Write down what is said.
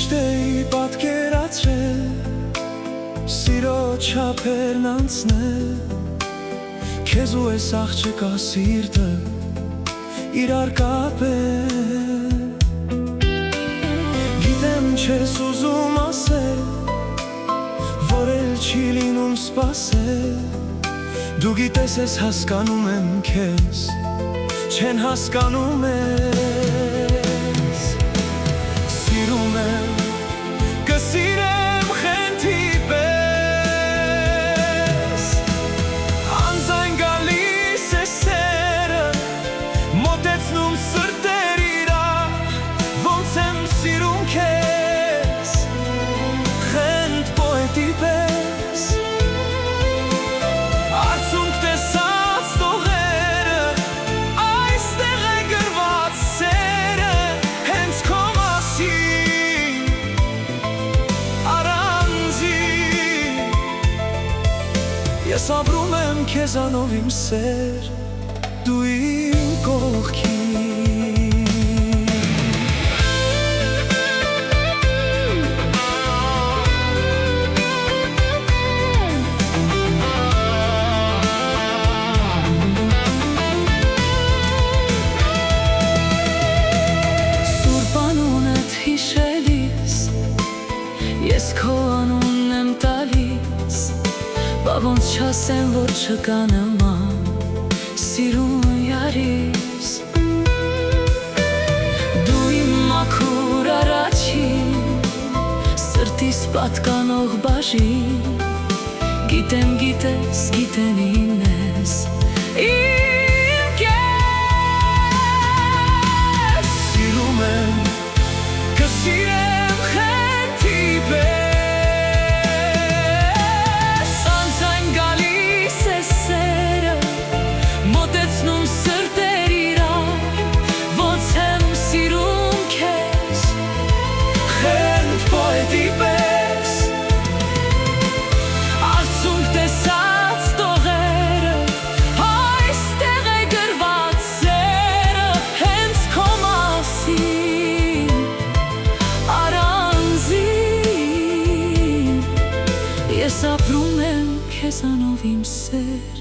Միշտ էի պատկերացրել սիրո չափերն անցնել Քեզ ու ես աղջկա սիրտը իրար կապել Գիտեմ չես ուզում ասել որ էլ չի լինում սպասել Դու գիտես ես հասկանում եմ քեզ Չեն հասկանում ես Սիրում եմ, կսիրեմ խենթի պես Անձայն գալիս է սերը Մոտեցնում սրտեր իրար Ոնց եմ սիրում քեզ Խենթ պոետի պես Արցունք տեսած տողերը Այստեղ է գրված սերը Հենց քո մասին Առանձին Ես ապրում եմ քեզանով իմ սեր Դու իմ կողքին Ես քո անունն եմ տալիս Բա ոնց չասեմ, որ չկա նման Սիրուն յարիս Դու իմ մաքուր առաջին Սրտիս պատկանող բաժին Գիտեմ, գիտես, գիտենին ես Իմ կես Սիրում եմ, կսիրեմ Ես ապրում եմ քեզանով իմ սեր